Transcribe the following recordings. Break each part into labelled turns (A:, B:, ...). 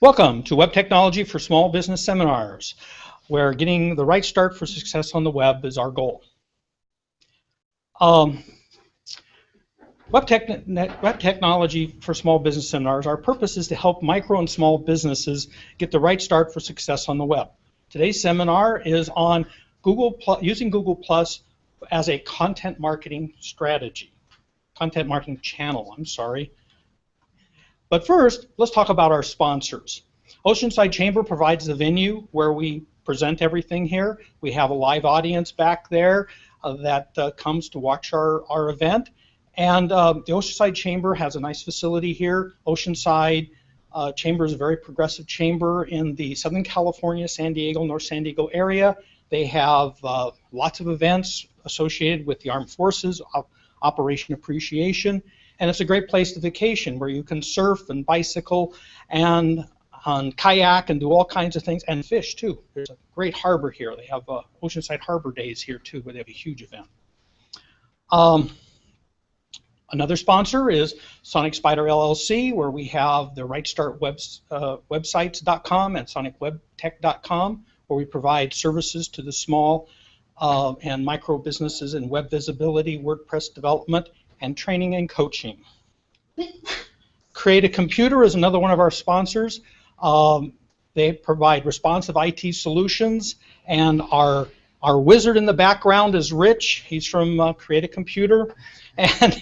A: Welcome to Web Technology for Small Business Seminars, where getting the right start for success on the web is our goal. Web Technology for Small Business Seminars, our purpose is to help micro and small businesses get the right start for success on the web. Today's seminar is on using Google Plus as a content marketing strategy, content marketing channel, I'm sorry. But first, let's talk about our sponsors. Oceanside Chamber provides the venue where we present everything here. We have a live audience back there that comes to watch our event. And the Oceanside Chamber has a nice facility here. Oceanside Chamber is a very progressive chamber in the Southern California, San Diego, North San Diego area. They have lots of events associated with the armed forces, Operation Appreciation. And it's a great place to vacation where you can surf and bicycle and kayak and do all kinds of things and fish too. There's a great harbor here. They have Oceanside Harbor Days here too, where they have a huge event. Another sponsor is Sonic Spider LLC, where we have the Right Start websites.com and sonicwebtech.com, where we provide services to the small and micro businesses in web visibility, WordPress development, and training and coaching. Create a Computer is another one of our sponsors. They provide responsive IT solutions, and our wizard in the background is Rich. He's from Create a Computer, and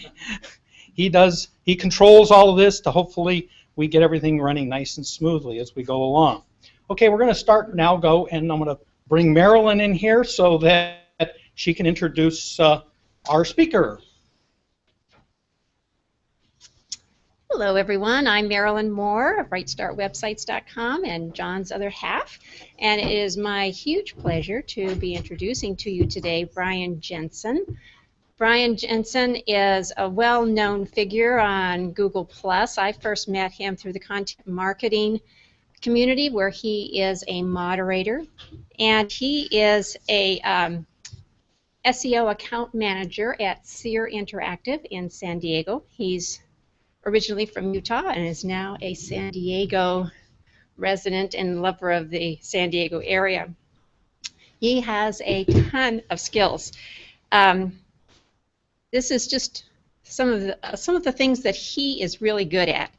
A: he controls all of this to hopefully we get everything running nice and smoothly as we go along. Okay, we're going to start now, and I'm going to bring Marilyn in here so that she can introduce our speaker.
B: Hello everyone, I'm Marilyn Moore of RightStartWebsites.com and John's other half, and it is my huge pleasure to be introducing to you today Brian Jensen. Brian Jensen is a well-known figure on Google+. I first met him through the content marketing community where he is a moderator, and he is a SEO account manager at SEER Interactive in San Diego. He's originally from Utah and is now a San Diego resident and lover of the San Diego area. He has a ton of skills. This is just some of the things that he is really good at.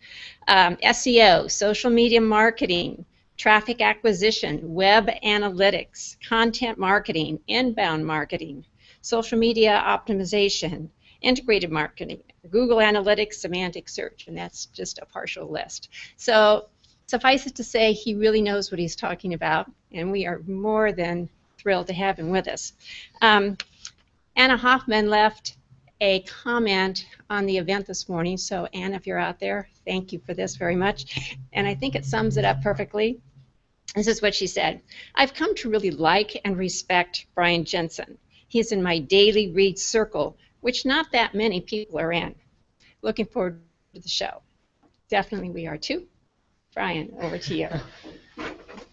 B: SEO, social media marketing, traffic acquisition, web analytics, content marketing, inbound marketing, social media optimization, integrated marketing, Google Analytics, semantic search, and that's just a partial list. So suffice it to say, he really knows what he's talking about, and we are more than thrilled to have him with us. Anna Hoffman left a comment on the event this morning, so Anna, if you're out there, thank you for this very much, and I think it sums it up perfectly. This is what she said: I've come to really like and respect Brian Jensen. He's in my daily read circle, which not that many people are in. Looking forward to the show. Definitely we are too. Brian, over to you.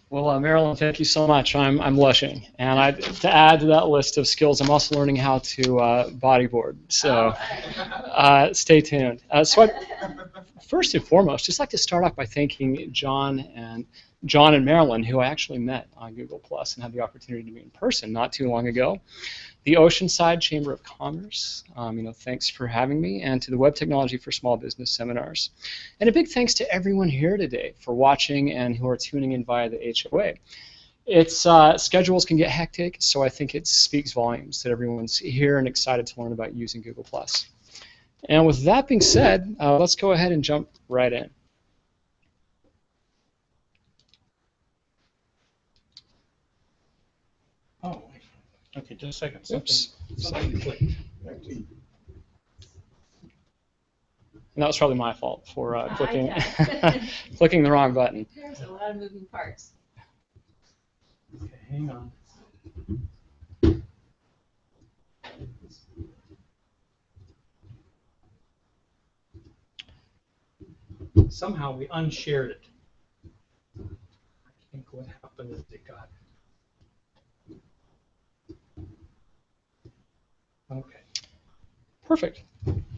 C: Well, Marilyn, thank you so much. I'm blushing. And to add to that list of skills, I'm also learning how to bodyboard. So stay tuned. First and foremost, just like to start off by thanking John and Marilyn, who I actually met on Google Plus and had the opportunity to meet in person not too long ago. The Oceanside Chamber of Commerce, thanks for having me, and to the Web Technology for Small Business Seminars. And a big thanks to everyone here today for watching and who are tuning in via the HOA. Its schedules can get hectic, so I think it speaks volumes that everyone's here and excited to learn about using Google+. And with that being said, let's go ahead and jump right in.
A: Oh, okay, just a second.
C: Oops.
A: Something clicked.
C: And that was probably my fault for clicking clicking the wrong button.
B: There's a lot of moving parts.
A: Okay, hang on. Somehow we unshared it. I think what happened is it got. Okay.
C: Perfect.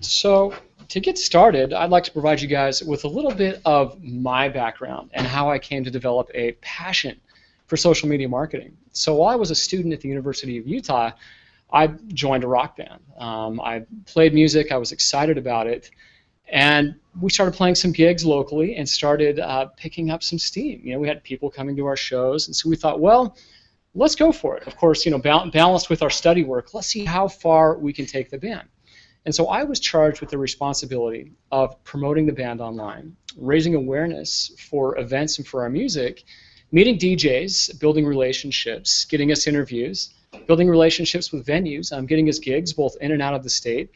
C: So to get started, I'd like to provide you guys with a little bit of my background and how I came to develop a passion for social media marketing. So while I was a student at the University of Utah, I joined a rock band. I played music, I was excited about it, and we started playing some gigs locally and started picking up some steam. You know, we had people coming to our shows, and so we thought, well, let's go for it. Of course, you know, balanced with our study work, let's see how far we can take the band. And so I was charged with the responsibility of promoting the band online, raising awareness for events and for our music, meeting DJs, building relationships, getting us interviews, building relationships with venues, getting us gigs both in and out of the state.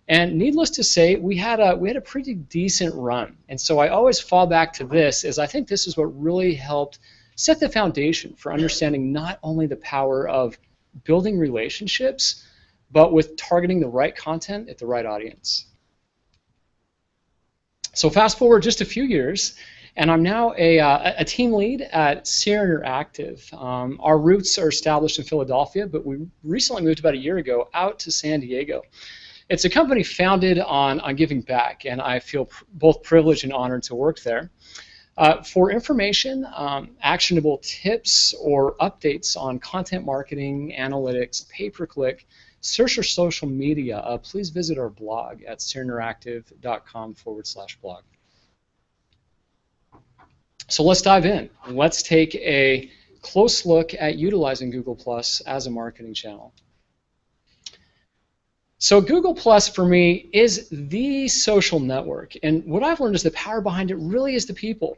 C: And needless to say, we had a pretty decent run. And so I always fall back to this, as I think this is what really helped set the foundation for understanding not only the power of building relationships, but with targeting the right content at the right audience. So fast forward just a few years, and I'm now a team lead at SEER Interactive. Our roots are established in Philadelphia, but we recently moved about a year ago out to San Diego. It's a company founded on giving back, and I feel both privileged and honored to work there. For information, actionable tips, or updates on content marketing, analytics, pay-per-click, search or social media, please visit our blog at seerinteractive.com/blog. So let's dive in. Let's take a close look at utilizing Google Plus as a marketing channel. So Google Plus for me is the social network, and what I've learned is the power behind it really is the people.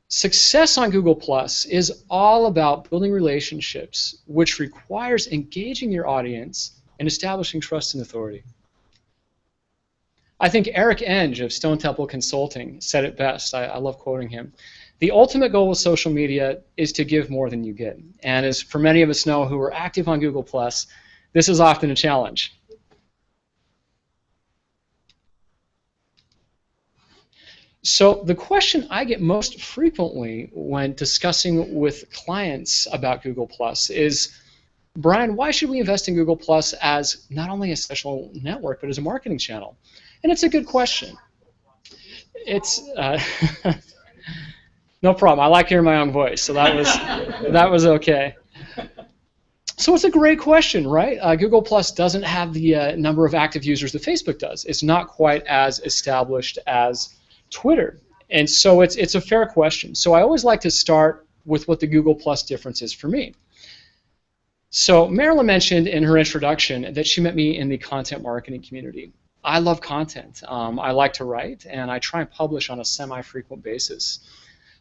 C: Success on Google Plus is all about building relationships, which requires engaging your audience and establishing trust and authority. I think Eric Enge of Stone Temple Consulting said it best. I love quoting him. The ultimate goal of social media is to give more than you get. And as for many of us know who are active on Google Plus, this is often a challenge. So the question I get most frequently when discussing with clients about Google Plus is, Brian, why should we invest in Google Plus as not only a social network, but as a marketing channel? And it's a good question. It's no problem. I like hearing my own voice, so that was okay. So it's a great question, right? Google Plus doesn't have the number of active users that Facebook does. It's not quite as established as Twitter, and so it's a fair question. So I always like to start with what the Google Plus difference is for me. So Marilyn mentioned in her introduction that she met me in the content marketing community. I love content. I like to write, and I try and publish on a semi-frequent basis.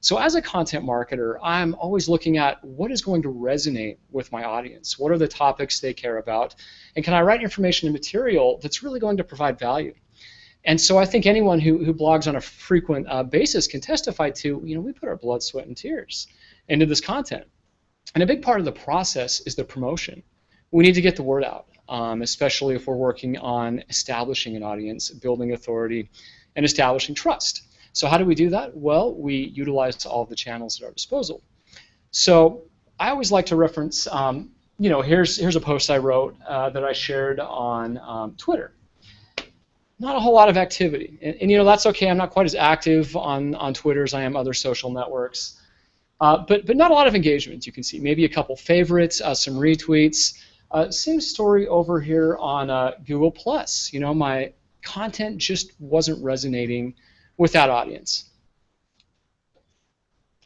C: So as a content marketer, I'm always looking at what is going to resonate with my audience. What are the topics they care about? And can I write information and material that's really going to provide value? And so I think anyone who blogs on a frequent basis can testify to, you know, we put our blood, sweat, and tears into this content. And a big part of the process is the promotion. We need to get the word out, especially if we're working on establishing an audience, building authority, and establishing trust. So how do we do that? Well, we utilize all of the channels at our disposal. So I always like to reference, you know, here's a post I wrote that I shared on Twitter. Not a whole lot of activity, and you know, that's okay. I'm not quite as active on Twitter as I am other social networks. But not a lot of engagement, you can see. Maybe a couple favorites, some retweets. Same story over here on Google+. You know, my content just wasn't resonating with that audience.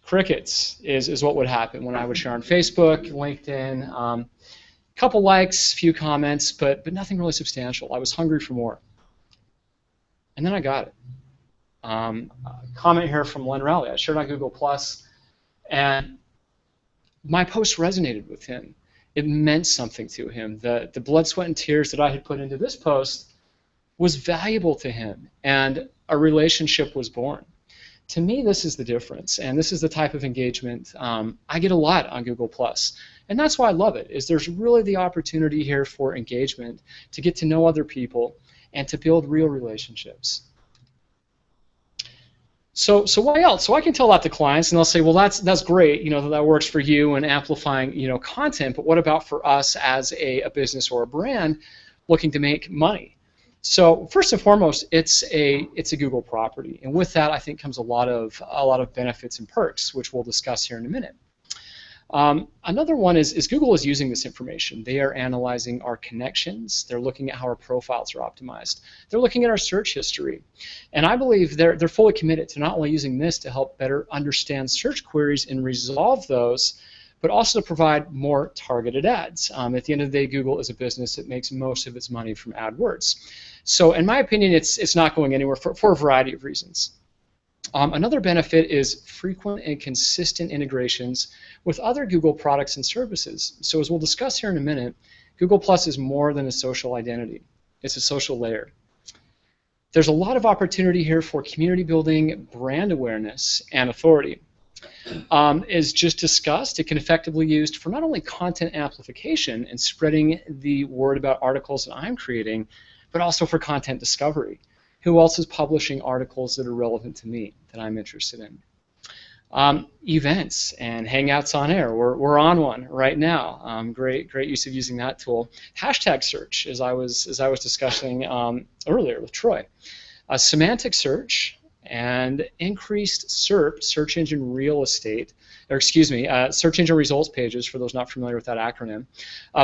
C: Crickets is what would happen when I would share on Facebook, LinkedIn. Couple likes, few comments, but nothing really substantial. I was hungry for more. And then I got it. A comment here from Len Rowley. I shared on Google+. And my post resonated with him. It meant something to him. The blood, sweat, and tears that I had put into this post was valuable to him, and a relationship was born. To me, this is the difference, and this is the type of engagement I get a lot on Google+. And that's why I love it, is there's really the opportunity here for engagement, to get to know other people, and to build real relationships. So why else? So I can tell that to clients, and they'll say, well, that's great, you know, that works for you and amplifying, you know, content, but what about for us as a business or a brand looking to make money? So first and foremost, it's a Google property, and with that, I think comes a lot of benefits and perks, which we'll discuss here in a minute. Another one is Google is using this information. They are analyzing our connections. They're looking at how our profiles are optimized. They're looking at our search history. And I believe they're fully committed to not only using this to help better understand search queries and resolve those, but also to provide more targeted ads. At the end of the day, Google is a business that makes most of its money from AdWords. So in my opinion, it's not going anywhere for a variety of reasons. Another benefit is frequent and consistent integrations with other Google products and services. So as we'll discuss here in a minute, Google Plus is more than a social identity. It's a social layer. There's a lot of opportunity here for community building, brand awareness, and authority. As just discussed, it can effectively be used for not only content amplification and spreading the word about articles that I'm creating, but also for content discovery. Who else is publishing articles that are relevant to me, that I'm interested in? Events and Hangouts On Air. We're on one right now. Great use of using that tool. Hashtag search, as I was discussing earlier with Troy. Semantic search and increased SERP, search engine real estate, or excuse me, search engine results pages, for those not familiar with that acronym,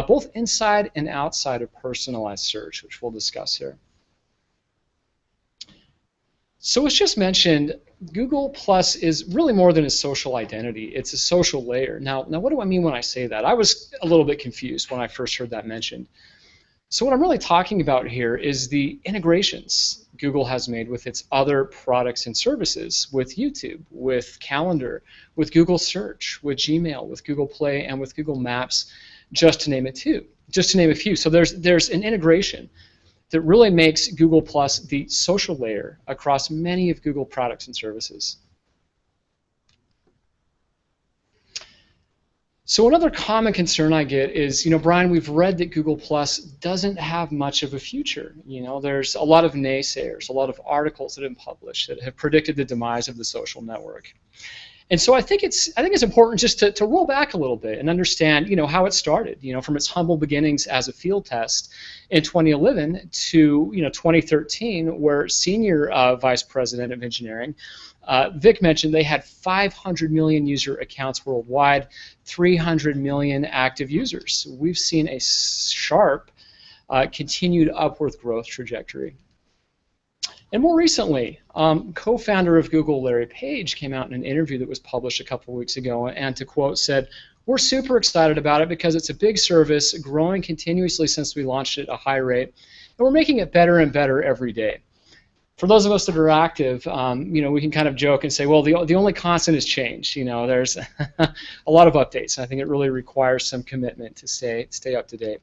C: both inside and outside of personalized search, which we'll discuss here. So as just mentioned, Google Plus is really more than a social identity. It's a social layer. Now what do I mean when I say that? I was a little bit confused when I first heard that mentioned. So what I'm really talking about here is the integrations Google has made with its other products and services, with YouTube, with Calendar, with Google Search, with Gmail, with Google Play, and with Google Maps, just to name a few. So there's an integration that really makes Google Plus the social layer across many of Google products and services. So another common concern I get is, Brian, we've read that Google Plus doesn't have much of a future. There's a lot of naysayers, a lot of articles that have been published that have predicted the demise of the social network. And so I think it's important just to roll back a little bit and understand, how it started, from its humble beginnings as a field test in 2011 to, 2013, where senior vice president of engineering, Vic mentioned they had 500 million user accounts worldwide, 300 million active users. We've seen a sharp continued upward growth trajectory. And more recently, co-founder of Google, Larry Page, came out in an interview that was published a couple of weeks ago, and to quote, said, "We're super excited about it because it's a big service, growing continuously since we launched it at a high rate, and we're making it better and better every day." For those of us that are active, we can kind of joke and say, well, the only constant is change. There's a lot of updates, and I think it really requires some commitment to stay up to date.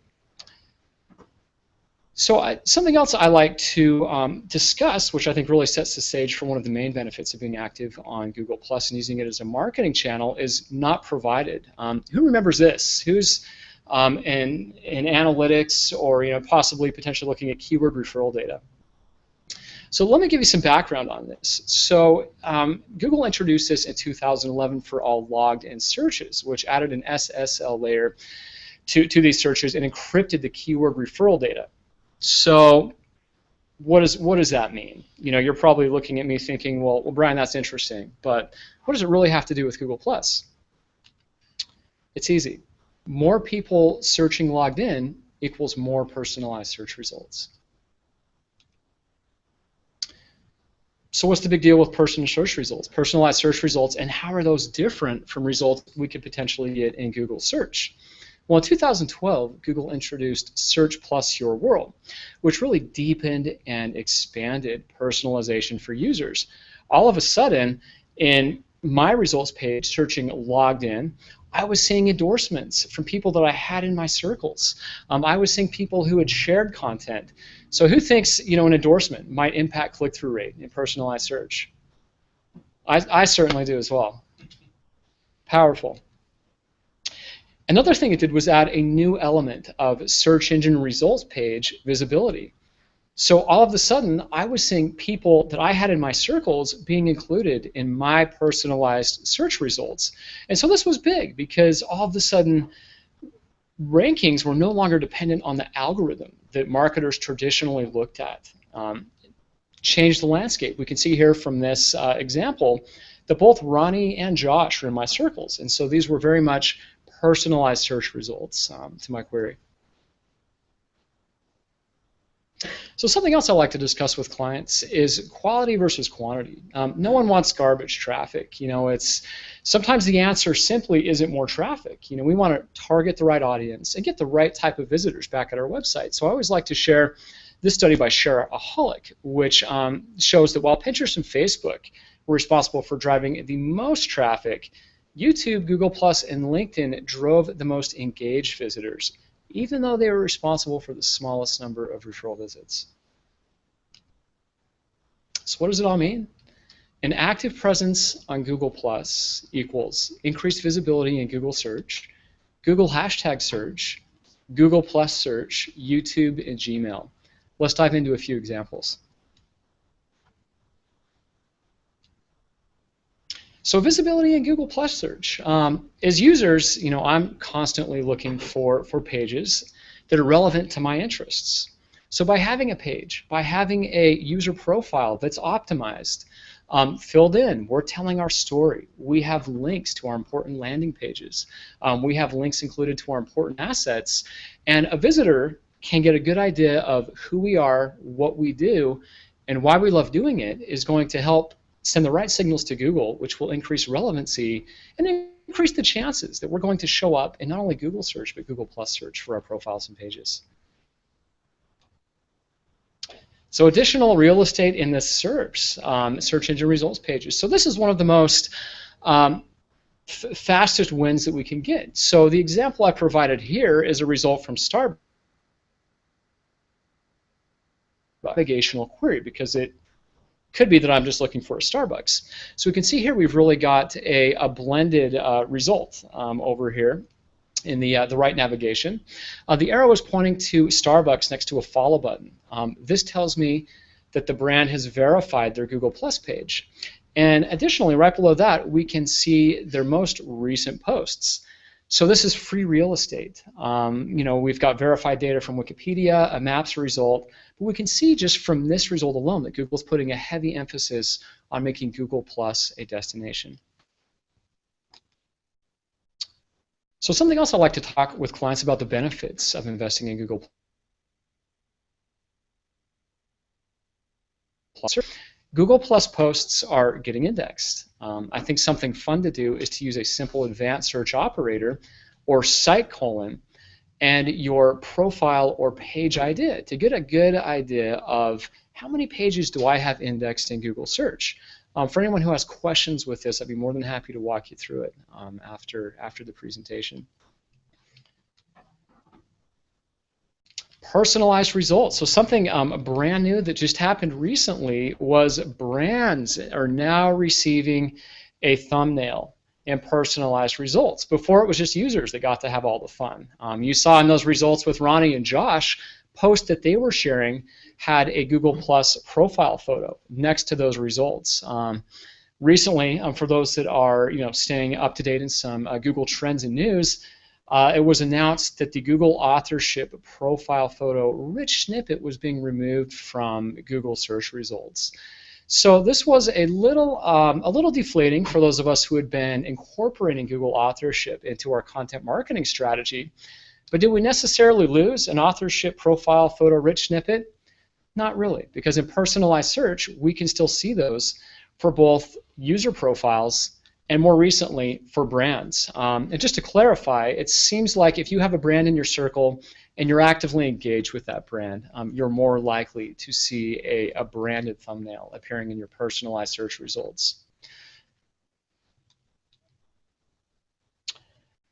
C: So something else I like to discuss, which I think really sets the stage for one of the main benefits of being active on Google Plus and using it as a marketing channel, is not provided. Who remembers this? Who's in analytics or possibly potentially looking at keyword referral data? So let me give you some background on this. So Google introduced this in 2011 for all logged-in searches, which added an SSL layer to these searches and encrypted the keyword referral data. So what does that mean? You're probably looking at me thinking, well, Brian, that's interesting, but what does it really have to do with Google Plus? It's easy. More people searching logged in equals more personalized search results. So what's the big deal with personalized search results, and how are those different from results we could potentially get in Google Search? Well, in 2012, Google introduced Search Plus Your World, which really deepened and expanded personalization for users. All of a sudden, in my results page, searching logged in, I was seeing endorsements from people that I had in my circles. I was seeing people who had shared content. So who thinks an endorsement might impact click-through rate in personalized search? I certainly do as well. Powerful. Another thing it did was add a new element of search engine results page visibility. So all of a sudden, I was seeing people that I had in my circles being included in my personalized search results. And so this was big because all of a sudden, rankings were no longer dependent on the algorithm that marketers traditionally looked at. Changed the landscape. We can see here from this example that both Ronnie and Josh are in my circles, and so these were very much personalized search results to my query. So something else I like to discuss with clients is quality versus quantity. No one wants garbage traffic. You know, it's sometimes the answer simply isn't more traffic. You know, we want to target the right audience and get the right type of visitors back at our website. So I always like to share this study by Shareaholic, which shows that while Pinterest and Facebook were responsible for driving the most traffic, YouTube, Google+, and LinkedIn drove the most engaged visitors, even though they were responsible for the smallest number of referral visits. So what does it all mean? An active presence on Google+ equals increased visibility in Google search, Google hashtag search, Google+ search, YouTube, and Gmail. Let's dive into a few examples. So visibility in Google+ search. As users, you know, I'm constantly looking for pages that are relevant to my interests. So by having a page, by having a user profile that's optimized, filled in, we're telling our story. We have links to our important landing pages. We have links included to our important assets, and a visitor can get a good idea of who we are, what we do, and why we love doing it is going to help send the right signals to Google, which will increase relevancy and increase the chances that we're going to show up in not only Google search, but Google+ search for our profiles and pages. So additional real estate in the SERPs, search engine results pages. So this is one of the most fastest wins that we can get. So the example I provided here is a result from Starbucks navigational query, because it could be that I'm just looking for a Starbucks. So we can see here we've really got a blended result over here in the right navigation. The arrow is pointing to Starbucks next to a follow button. This tells me that the brand has verified their Google+ page. And additionally, right below that, we can see their most recent posts. So this is free real estate. You know, we've got verified data from Wikipedia, a Maps result, but we can see just from this result alone that Google's putting a heavy emphasis on making Google+ a destination. So something else I like to talk with clients about the benefits of investing in Google+. Google+ posts are getting indexed. I think something fun to do is to use a simple advanced search operator or site colon and your profile or page ID to get a good idea of how many pages do I have indexed in Google search. For anyone who has questions with this, I'd be more than happy to walk you through it after the presentation. Personalized results. So something brand new that just happened recently was brands are now receiving a thumbnail and personalized results. Before it was just users that got to have all the fun. You saw in those results with Ronnie and Josh, posts that they were sharing had a Google+ profile photo next to those results. Recently, for those that are staying up to date in some Google Trends and News, it was announced that the Google authorship profile photo rich snippet was being removed from Google search results. So this was a little deflating for those of us who had been incorporating Google authorship into our content marketing strategy. But did we necessarily lose an authorship profile photo rich snippet? Not really, because in personalized search, we can still see those for both user profiles and more recently for brands. And just to clarify, it seems like if you have a brand in your circle and you're actively engaged with that brand, you're more likely to see a branded thumbnail appearing in your personalized search results.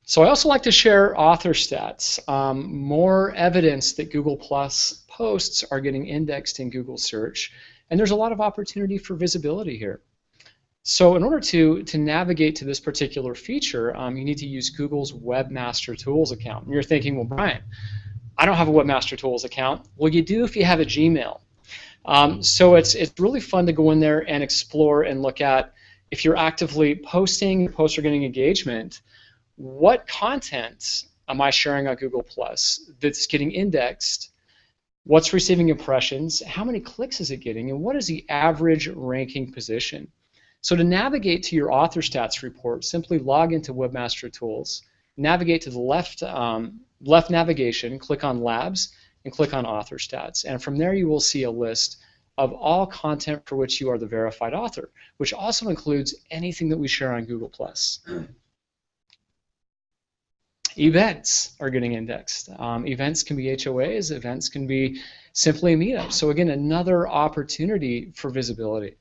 C: So I also like to share author stats, more evidence that Google+ posts are getting indexed in Google search, and there's a lot of opportunity for visibility here. So in order to navigate to this particular feature, you need to use Google's Webmaster Tools account. And you're thinking, well, Brian, I don't have a Webmaster Tools account. Well, you do if you have a Gmail. So it's really fun to go in there and explore and look at if you're actively posting, your posts are getting engagement, what content am I sharing on Google+ that's getting indexed What's receiving impressions? How many clicks is it getting? And what is the average ranking position? So to navigate to your author stats report, simply log into Webmaster Tools, navigate to the left navigation, click on Labs, and click on Author Stats. And from there you will see a list of all content for which you are the verified author, which also includes anything that we share on Google+. Events are getting indexed. Events can be HOAs, events can be simply a meetup. So again, another opportunity for visibility.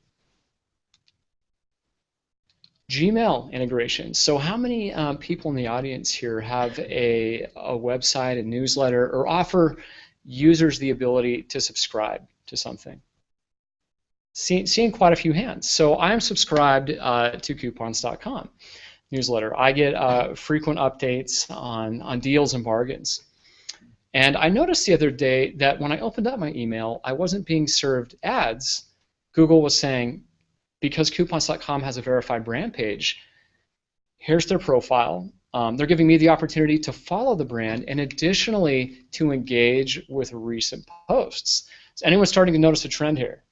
C: Gmail integration. So how many people in the audience here have a website, a newsletter, or offer users the ability to subscribe to something? Seeing quite a few hands. So I'm subscribed to coupons.com newsletter. I get frequent updates on deals and bargains. And I noticed the other day that when I opened up my email, I wasn't being served ads. Google was saying, because coupons.com has a verified brand page, here's their profile. They're giving me the opportunity to follow the brand and additionally to engage with recent posts. Is anyone starting to notice a trend here?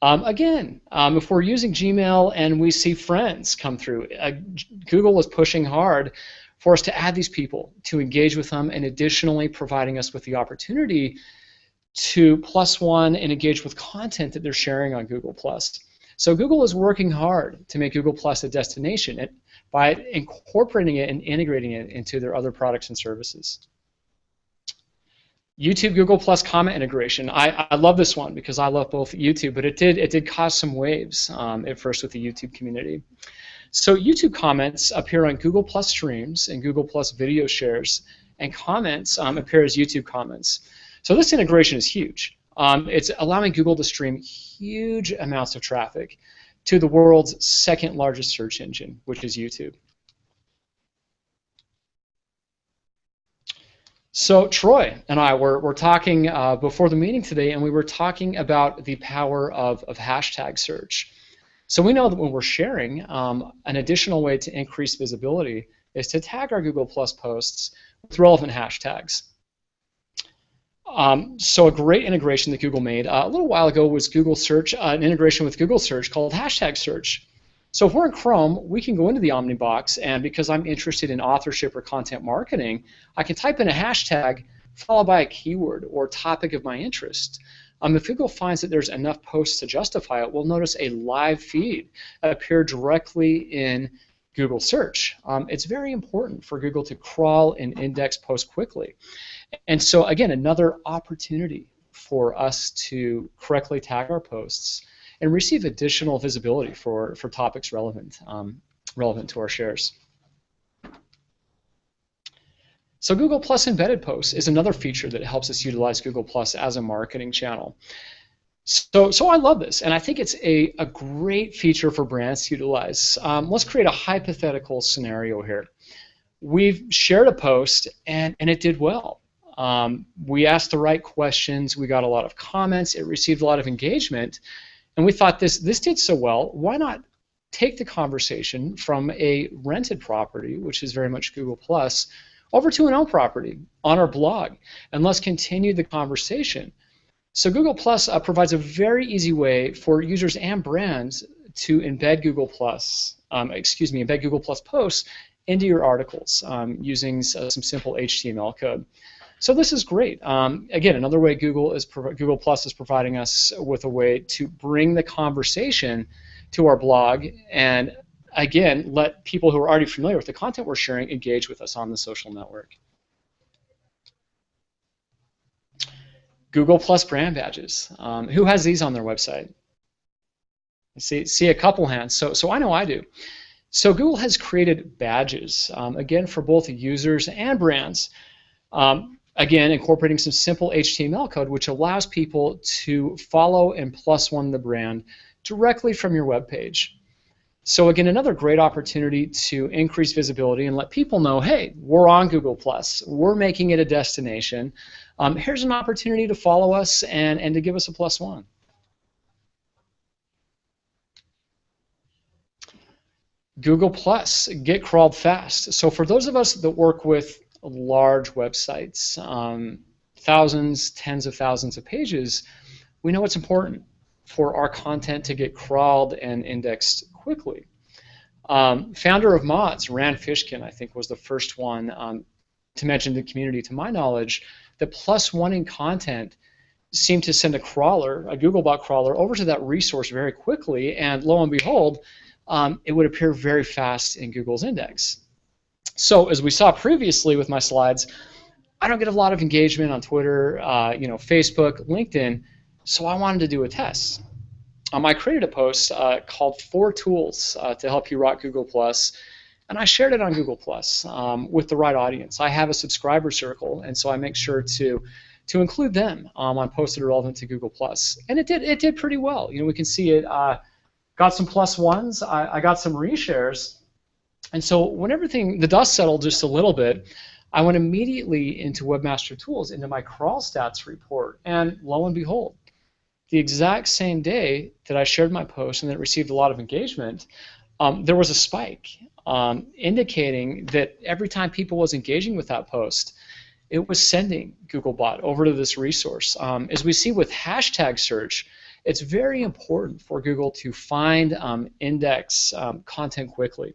C: Again, if we're using Gmail and we see friends come through, Google is pushing hard for us to add these people, to engage with them, and additionally providing us with the opportunity to +1 and engage with content that they're sharing on Google+. So Google is working hard to make Google+ a destination by incorporating it and integrating it into their other products and services. YouTube Google+ comment integration. I love this one because I love both YouTube, but it did cause some waves at first with the YouTube community. So YouTube comments appear on Google+ streams and Google+ video shares, and comments appear as YouTube comments. So this integration is huge. It's allowing Google to stream huge amounts of traffic to the world's second largest search engine, which is YouTube. So Troy and I were talking before the meeting today, and we were talking about the power of hashtag search. So we know that when we're sharing, an additional way to increase visibility is to tag our Google+ posts with relevant hashtags. So a great integration that Google made a little while ago was Google Search, an integration with Google Search called hashtag search. So if we're in Chrome, we can go into the Omnibox, and because I'm interested in authorship or content marketing, I can type in a hashtag followed by a keyword or topic of my interest. If Google finds that there's enough posts to justify it, we'll notice a live feed appear directly in Google Search. It's very important for Google to crawl and index posts quickly. And so again, another opportunity for us to correctly tag our posts and receive additional visibility for topics relevant to our shares. So Google Plus Embedded Posts is another feature that helps us utilize Google Plus as a marketing channel. So I love this, and I think it's a great feature for brands to utilize. Let's create a hypothetical scenario here. We've shared a post, and it did well. We asked the right questions, we got a lot of comments, it received a lot of engagement, and we thought this did so well, why not take the conversation from a rented property, which is very much Google Plus, over to an owned property on our blog, and let's continue the conversation. So Google Plus provides a very easy way for users and brands to embed Google Plus, embed Google Plus posts into your articles using some simple HTML code. So this is great. Again, another way Google Plus is providing us with a way to bring the conversation to our blog, and again, let people who are already familiar with the content we're sharing engage with us on the social network. Google Plus brand badges. Who has these on their website? I see a couple hands. So I know I do. So Google has created badges, again, for both users and brands. Again, incorporating some simple HTML code, which allows people to follow and +1 the brand directly from your web page. So again, another great opportunity to increase visibility and let people know, hey, we're on Google Plus, we're making it a destination. Here's an opportunity to follow us and to give us a +1. Google Plus, get crawled fast. So for those of us that work with large websites, thousands, tens of thousands of pages, we know it's important for our content to get crawled and indexed quickly. Founder of Mods, Rand Fishkin, I think, was the first one to mention the community, to my knowledge, that +1ing content seemed to send a crawler, a Googlebot crawler, over to that resource very quickly, and lo and behold, it would appear very fast in Google's index. So as we saw previously with my slides, I don't get a lot of engagement on Twitter, Facebook, LinkedIn, so I wanted to do a test. I created a post called 4 Tools to Help You Rock Google+, and I shared it on Google+, with the right audience. I have a subscriber circle, and so I make sure to include them on posts that are relevant to Google+. And it did pretty well. We can see it got some +1s, I got some reshares, and so when the dust settled just a little bit, I went immediately into Webmaster Tools, into my crawl stats report, and lo and behold, the exact same day that I shared my post and that it received a lot of engagement, there was a spike indicating that every time people was engaging with that post, it was sending Googlebot over to this resource. As we see with hashtag search, it's very important for Google to find, index content quickly.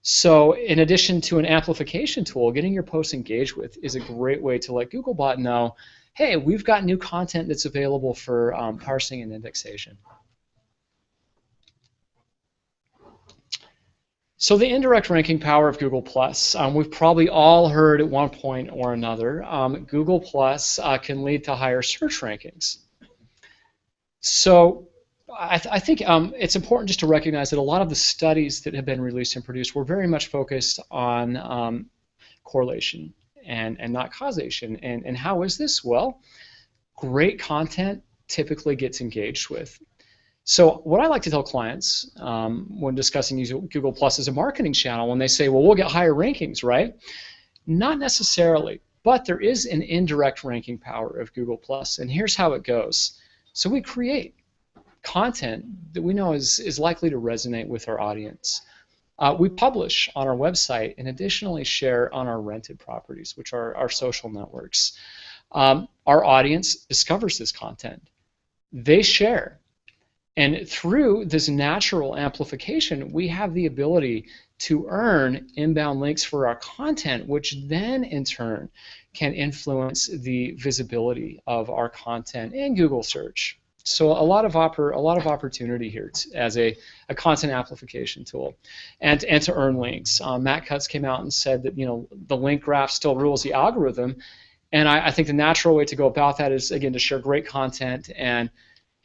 C: So in addition to an amplification tool, getting your posts engaged with is a great way to let Googlebot know, hey, we've got new content that's available for parsing and indexation. So the indirect ranking power of Google+, we've probably all heard at one point or another, Google+ can lead to higher search rankings. So I think it's important just to recognize that a lot of the studies that have been released and produced were very much focused on correlation and not causation. And how is this? Well, great content typically gets engaged with. So what I like to tell clients when discussing using Google+ as a marketing channel, when they say, well, we'll get higher rankings, right? Not necessarily, but there is an indirect ranking power of Google+, and here's how it goes. So we create content that we know is likely to resonate with our audience. We publish on our website and additionally share on our rented properties, which are our social networks. Our audience discovers this content. They share. And through this natural amplification, we have the ability to earn inbound links for our content, which then in turn can influence the visibility of our content in Google search. So a lot of opportunity here as a content amplification tool, and to earn links. Matt Cutts came out and said that the link graph still rules the algorithm, and I think the natural way to go about that is again to share great content and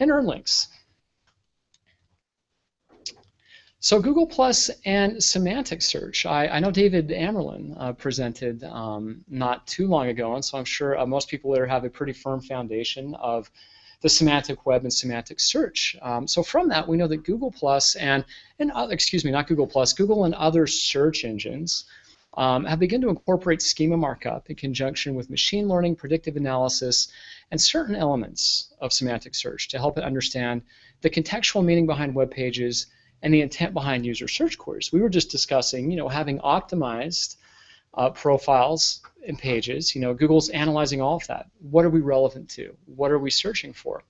C: earn links. So Google+ and semantic search. I know David Amerlin presented not too long ago, and so I'm sure most people there have a pretty firm foundation of the semantic web and semantic search. So from that, we know that Google+ Google and other search engines have begun to incorporate schema markup in conjunction with machine learning, predictive analysis, and certain elements of semantic search to help it understand the contextual meaning behind web pages and the intent behind user search queries. We were just discussing, having optimized profiles and pages. Google's analyzing all of that. What are we relevant to? What are we searching for?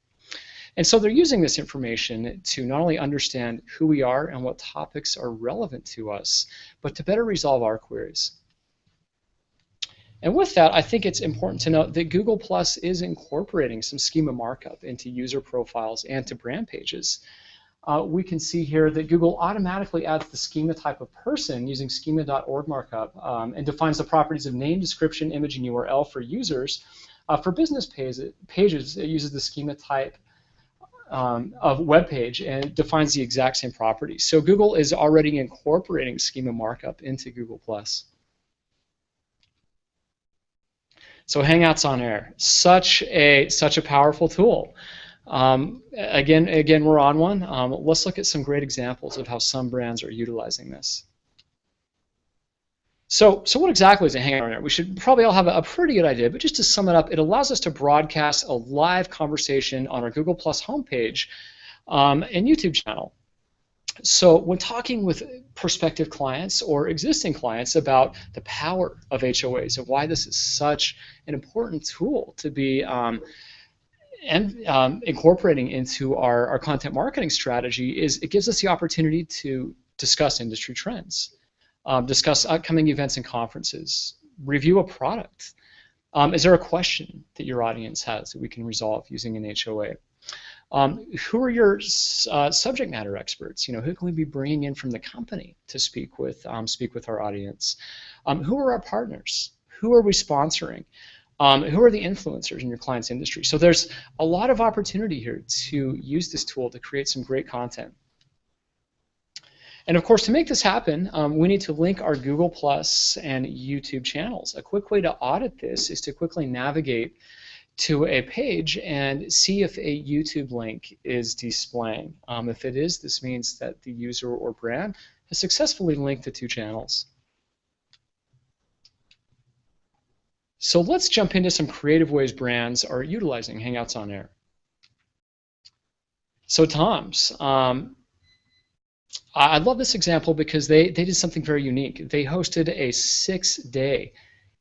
C: And so they're using this information to not only understand who we are and what topics are relevant to us, but to better resolve our queries. And with that, I think it's important to note that Google+ is incorporating some schema markup into user profiles and to brand pages. We can see here that Google automatically adds the schema type of person using schema.org markup and defines the properties of name, description, image, and URL for users. For business pages, it uses the schema type of web page and defines the exact same properties. So Google is already incorporating schema markup into Google+. So Hangouts On Air, such a powerful tool. Again, we're on one. Let's look at some great examples of how some brands are utilizing this. So what exactly is a Hangout On Air? We should probably all have a pretty good idea, but just to sum it up, it allows us to broadcast a live conversation on our Google+ homepage and YouTube channel. So when talking with prospective clients or existing clients about the power of HOAs and why this is such an important tool to be incorporating into our content marketing strategy. Is it gives us the opportunity to discuss industry trends, discuss upcoming events and conferences, review a product. Is there a question that your audience has that we can resolve using an HOA? Who are your subject matter experts? You know, who can we be bringing in from the company to speak with our audience? Who are our partners? Who are we sponsoring? Who are the influencers in your client's industry? So there's a lot of opportunity here to use this tool to create some great content. And of course, to make this happen, we need to link our Google Plus and YouTube channels. A quick way to audit this is to quickly navigate to a page and see if a YouTube link is displaying. If it is, this means that the user or brand has successfully linked the two channels. So let's jump into some creative ways brands are utilizing Hangouts on Air. So Tom's, I love this example because they did something very unique. They hosted a 6-day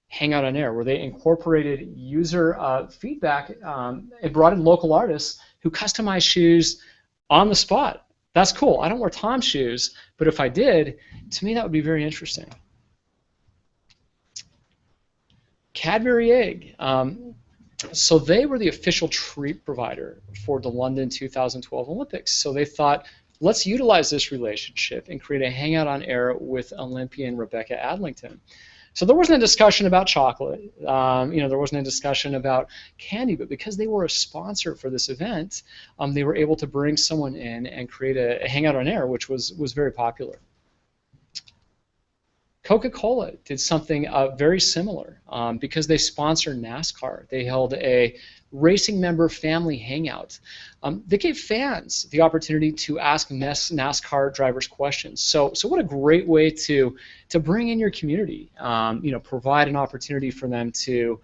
C: Hangout on Air where they incorporated user feedback and brought in local artists who customized shoes on the spot. That's cool. I don't wear Tom's shoes, but if I did, to me that would be very interesting. Cadbury Egg. So they were the official treat provider for the London 2012 Olympics. So they thought, let's utilize this relationship and create a Hangout on Air with Olympian Rebecca Adlington. So there wasn't a discussion about chocolate, there wasn't a discussion about candy, but because they were a sponsor for this event, they were able to bring someone in and create a Hangout on Air, which was very popular. Coca-Cola did something very similar because they sponsor NASCAR. They held a racing member family hangout. They gave fans the opportunity to ask NASCAR drivers questions. So what a great way to bring in your community. Provide an opportunity for them to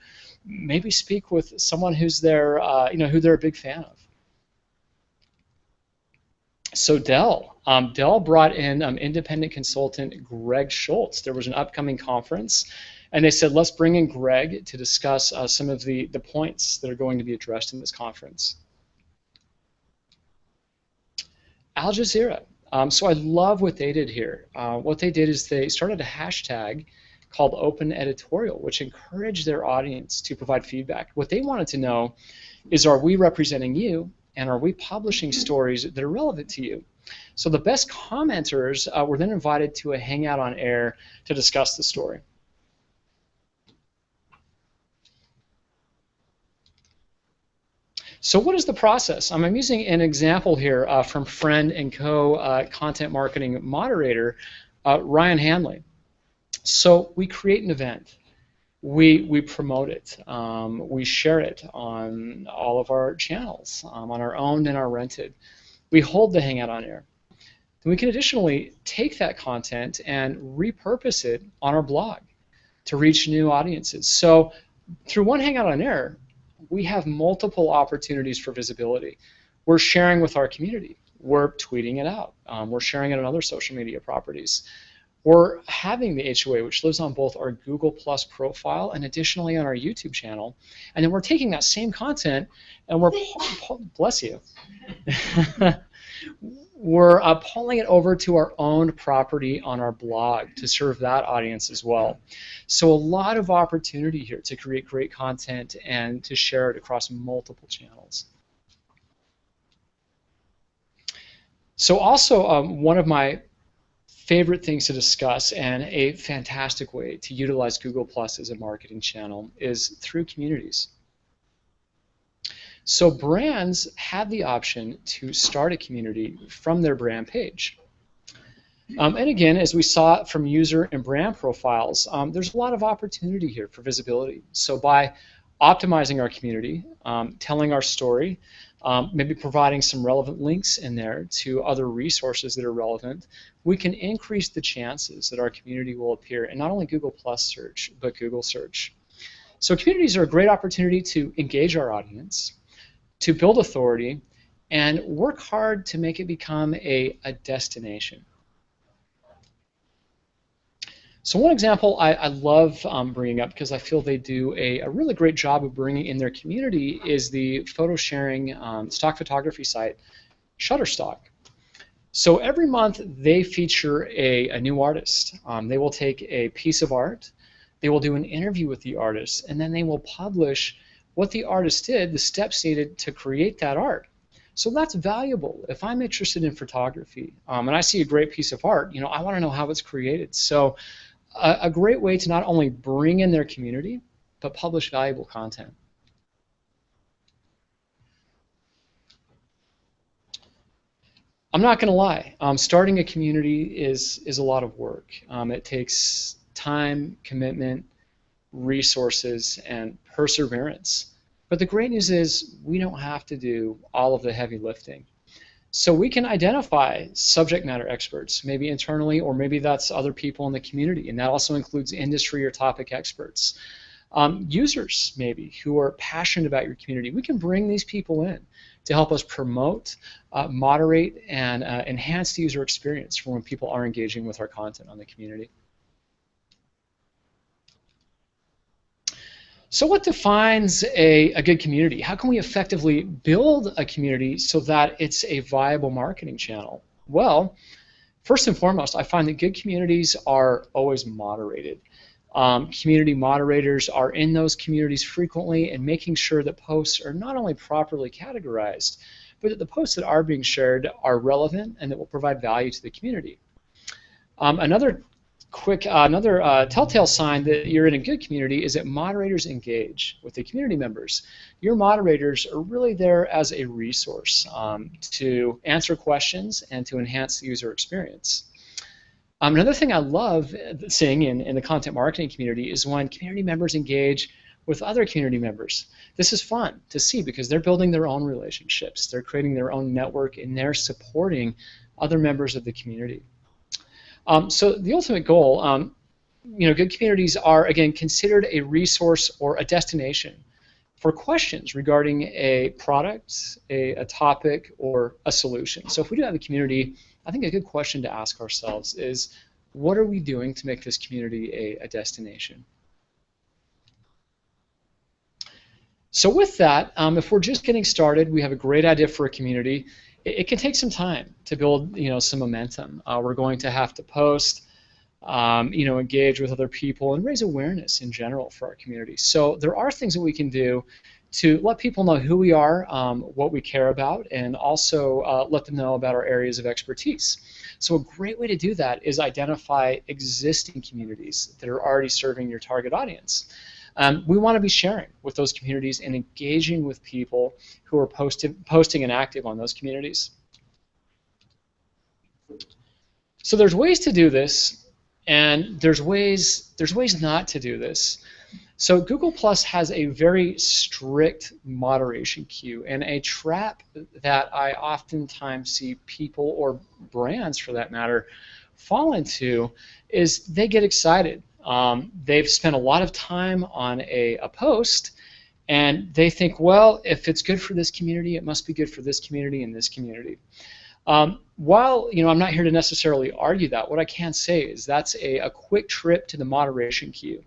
C: maybe speak with someone who's there, who they're a big fan of. So Dell brought in independent consultant Greg Schultz. There was an upcoming conference, and they said, let's bring in Greg to discuss some of the points that are going to be addressed in this conference. Al Jazeera. So I love what they did here. What they did is they started a hashtag called Open Editorial, which encouraged their audience to provide feedback. What they wanted to know is, are we representing you? And are we publishing stories that are relevant to you? So the best commenters were then invited to a Hangout on Air to discuss the story. So what is the process? I'm using an example here from friend and co-content marketing moderator, Ryan Hanley. So we create an event. We promote it. We share it on all of our channels, on our owned and our rented. We hold the Hangout on Air. Then we can additionally take that content and repurpose it on our blog to reach new audiences. So through one Hangout on Air, we have multiple opportunities for visibility. We're sharing with our community. We're tweeting it out. We're sharing it on other social media properties. We're having the HOA, which lives on both our Google Plus profile and additionally on our YouTube channel. And then we're taking that same content and we're, bless you, we're pulling it over to our own property on our blog to serve that audience as well. So a lot of opportunity here to create great content and to share it across multiple channels. So also one of my favorite things to discuss and a fantastic way to utilize Google Plus as a marketing channel is through communities. So brands have the option to start a community from their brand page. And again, as we saw from user and brand profiles, there's a lot of opportunity here for visibility. So by optimizing our community, telling our story, maybe providing some relevant links in there to other resources that are relevant, we can increase the chances that our community will appear in not only Google Plus search, but Google search. So communities are a great opportunity to engage our audience, to build authority, and work hard to make it become a destination. So one example I love bringing up, because I feel they do a really great job of bringing in their community, is the photo sharing stock photography site, Shutterstock. So every month they feature a new artist. They will take a piece of art, they will do an interview with the artist, and then they will publish what the artist did, the steps needed to create that art. So that's valuable. If I'm interested in photography and I see a great piece of art, I want to know how it's created. So a great way to not only bring in their community, but publish valuable content. I'm not going to lie, starting a community is a lot of work. It takes time, commitment, resources, and perseverance. But the great news is we don't have to do all of the heavy lifting. So we can identify subject matter experts, maybe internally, or maybe that's other people in the community, and that also includes industry or topic experts. Users, maybe, who are passionate about your community. We can bring these people in to help us promote, moderate, and enhance the user experience for when people are engaging with our content on the community. So what defines a good community? How can we effectively build a community so that it's a viable marketing channel? Well, first and foremost, I find that good communities are always moderated. Community moderators are in those communities frequently and making sure that posts are not only properly categorized, but that the posts that are being shared are relevant and that will provide value to the community. Another telltale sign that you're in a good community is that moderators engage with the community members. Your moderators are really there as a resource to answer questions and to enhance the user experience. Another thing I love seeing in the content marketing community is when community members engage with other community members. This is fun to see because they're building their own relationships, they're creating their own network, and they're supporting other members of the community. So the ultimate goal, good communities are, again, considered a resource or a destination for questions regarding a product, a topic, or a solution. So if we do have a community, I think a good question to ask ourselves is, what are we doing to make this community a destination? So with that, if we're just getting started, we have a great idea for a community. It can take some time to build, some momentum. We're going to have to post, engage with other people, and raise awareness in general for our community. So there are things that we can do to let people know who we are, what we care about, and also let them know about our areas of expertise. So a great way to do that is identify existing communities that are already serving your target audience. We want to be sharing with those communities and engaging with people who are posting and active on those communities. So there's ways to do this, and there's ways not to do this. So Google Plus has a very strict moderation queue, and a trap that I oftentimes see people, or brands for that matter, fall into is they get excited. They've spent a lot of time on a post, and they think, well, if it's good for this community, it must be good for this community and this community. While I'm not here to necessarily argue that, what I can say is that's a quick trip to the moderation queue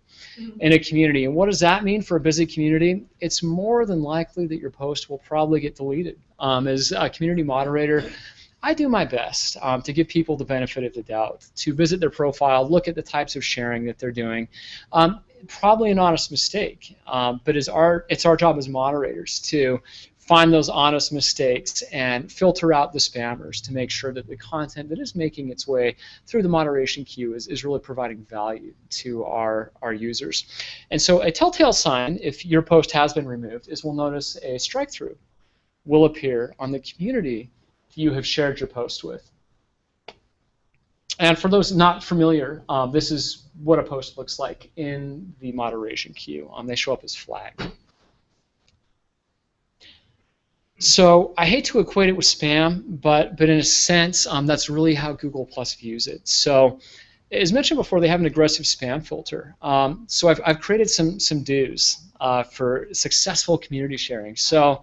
C: in a community. And what does that mean for a busy community? It's more than likely that your post will probably get deleted. As a community moderator, I do my best to give people the benefit of the doubt, to visit their profile, look at the types of sharing that they're doing. Probably an honest mistake, but it's our job as moderators to find those honest mistakes and filter out the spammers to make sure that the content that is making its way through the moderation queue is really providing value to our users. And so a telltale sign, if your post has been removed, is we'll notice a strike-through will appear on the community you have shared your post with. And for those not familiar, this is what a post looks like in the moderation queue. They show up as flagged. So I hate to equate it with spam, but in a sense, that's really how Google Plus views it. So as mentioned before, they have an aggressive spam filter. So I've created some do's for successful community sharing. So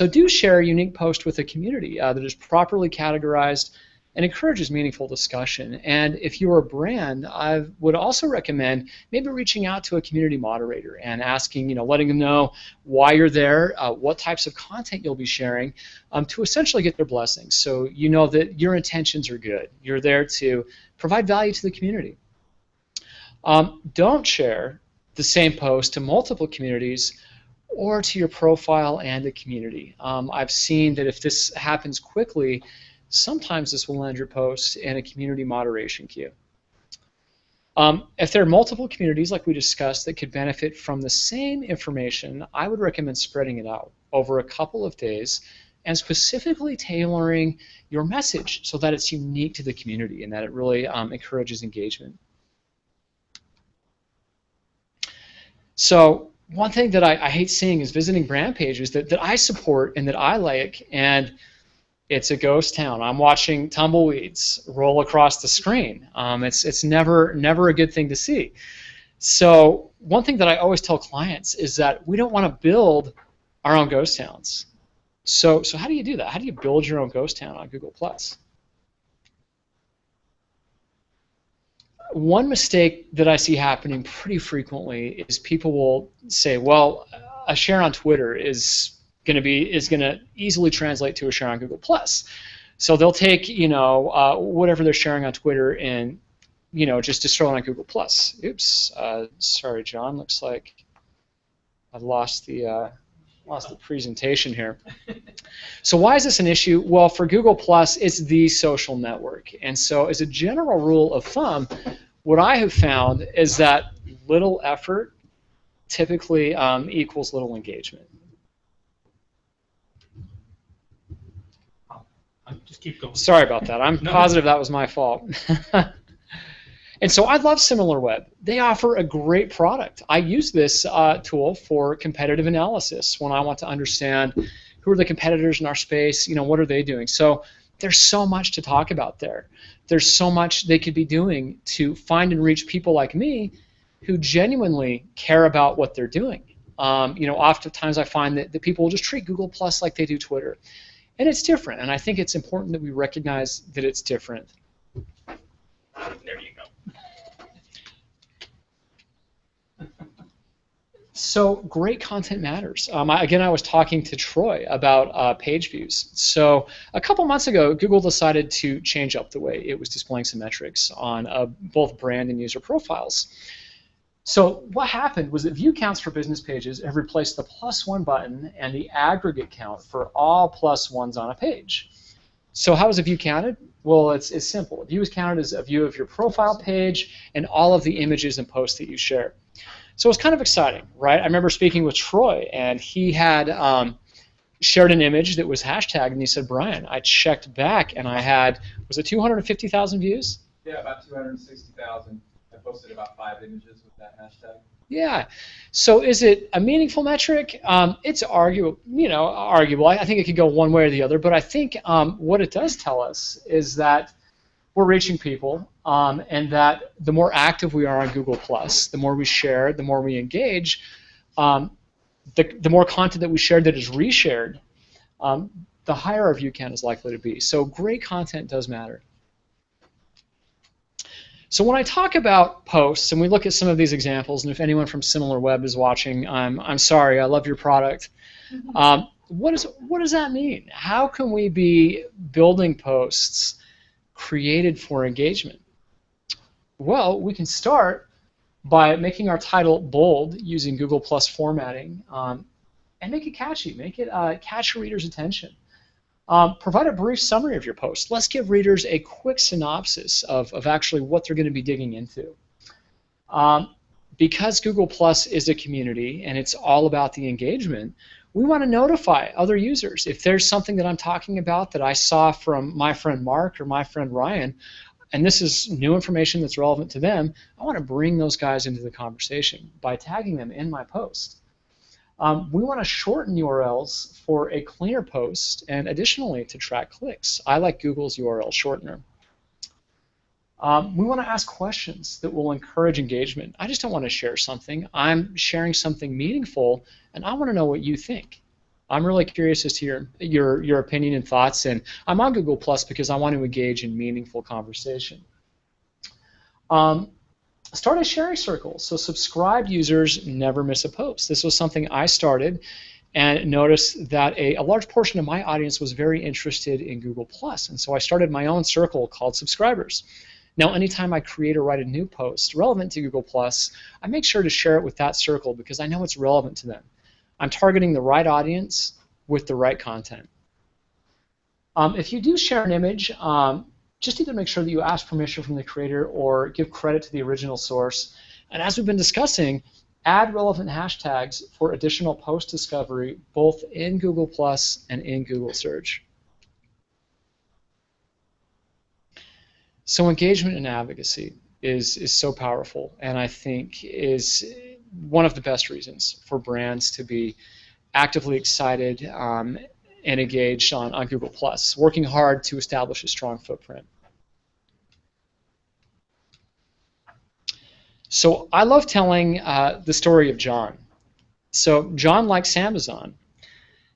C: do share a unique post with a community that is properly categorized and encourages meaningful discussion. And if you're a brand, I would also recommend maybe reaching out to a community moderator and asking, letting them know why you're there, what types of content you'll be sharing, to essentially get their blessings. So you know that your intentions are good. You're there to provide value to the community. Don't share the same post to multiple communities or to your profile and the community. I've seen that if this happens quickly, sometimes this will land your post in a community moderation queue. If there are multiple communities, like we discussed, that could benefit from the same information, I would recommend spreading it out over a couple of days and specifically tailoring your message so that it's unique to the community and that it really encourages engagement. So one thing that I hate seeing is visiting brand pages that I support and that I like, and it's a ghost town. I'm watching tumbleweeds roll across the screen. It's never a good thing to see. So one thing that I always tell clients is that we don't want to build our own ghost towns. So how do you do that? How do you build your own ghost town on Google+? One mistake that I see happening pretty frequently is people will say, well, a share on Twitter is going to easily translate to a share on Google+. So they'll take whatever they're sharing on Twitter and just destroy it on Google+. Oops, sorry, John. Looks like I've lost the presentation here. So why is this an issue? Well, for Google+, it's the social network. And so as a general rule of thumb, what I have found is that little effort typically equals little engagement.
A: Just keep going.
C: Sorry about that. I'm positive that was my fault. And so I love SimilarWeb. They offer a great product. I use this tool for competitive analysis when I want to understand who are the competitors in our space, what are they doing. So there's so much to talk about there. There's so much they could be doing to find and reach people like me who genuinely care about what they're doing. Oftentimes I find that people will just treat Google+ like they do Twitter. And it's different, and I think it's important that we recognize that it's different. There you go. So great content matters. Again, I was talking to Troy about page views. So a couple months ago, Google decided to change up the way it was displaying some metrics on both brand and user profiles. So what happened was that view counts for business pages have replaced the +1 button and the aggregate count for all +1s on a page. So how is a view counted? Well, it's simple. A view is counted as a view of your profile page and all of the images and posts that you share. So it's kind of exciting, right? I remember speaking with Troy, and he had shared an image that was hashtagged, and he said, Brian, I checked back, and I had, was it 250,000 views?
D: Yeah, about 260,000. I posted about 5 images with that hashtag.
C: Yeah. So is it a meaningful metric? It's arguable. I think it could go one way or the other, but I think what it does tell us is that we're reaching people, and that the more active we are on Google+, the more we share, the more we engage, the more content that we share that is reshared, the higher our view count is likely to be. So great content does matter. So when I talk about posts, and we look at some of these examples, and if anyone from SimilarWeb is watching, I'm sorry, I love your product. What does that mean? How can we be building posts created for engagement? Well, we can start by making our title bold using Google+ formatting, and make it catchy, make it catch a reader's attention. Provide a brief summary of your post. Let's give readers a quick synopsis of actually what they're going to be digging into. Because Google+ is a community and it's all about the engagement, we want to notify other users. If there's something that I'm talking about that I saw from my friend Mark or my friend Ryan, and this is new information that's relevant to them, I want to bring those guys into the conversation by tagging them in my post. We want to shorten URLs for a cleaner post and additionally to track clicks. I like Google's URL shortener. We want to ask questions that will encourage engagement. I just don't want to share something. I'm sharing something meaningful, and I want to know what you think. I'm really curious as to your opinion and thoughts, and I'm on Google Plus because I want to engage in meaningful conversation. Start a sharing circle, so subscribed users never miss a post. This was something I started and noticed that a large portion of my audience was very interested in Google Plus, and so I started my own circle called Subscribers. Now, anytime I create or write a new post relevant to Google Plus, I make sure to share it with that circle because I know it's relevant to them. I'm targeting the right audience with the right content. If you do share an image, just either make sure that you ask permission from the creator or give credit to the original source. And as we've been discussing, add relevant hashtags for additional post discovery both in Google Plus and in Google Search. So engagement and advocacy is so powerful, and I think is one of the best reasons for brands to be actively excited and engaged on Google Plus, working hard to establish a strong footprint. So I love telling the story of John. So John likes Amazon.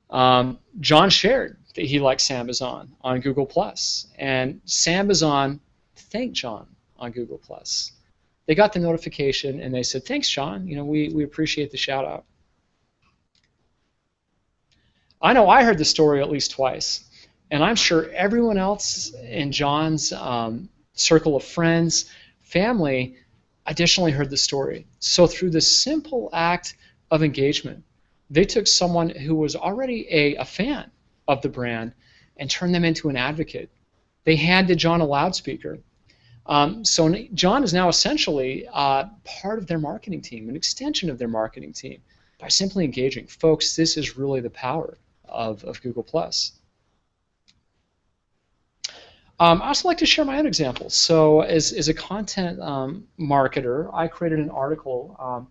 C: John shared that he likes Amazon on Google Plus, and Amazon thanked John on Google Plus. They got the notification and they said, "Thanks, John. You know, we appreciate the shout out." I know I heard the story at least twice, and I'm sure everyone else in John's circle of friends, family, additionally heard the story. So through the simple act of engagement, they took someone who was already a fan of the brand and turned them into an advocate. They handed John a loudspeaker. So John is now essentially part of their marketing team, an extension of their marketing team, by simply engaging. Folks, this is really the power of Google+. I also like to share my own examples. So as a content marketer, I created an article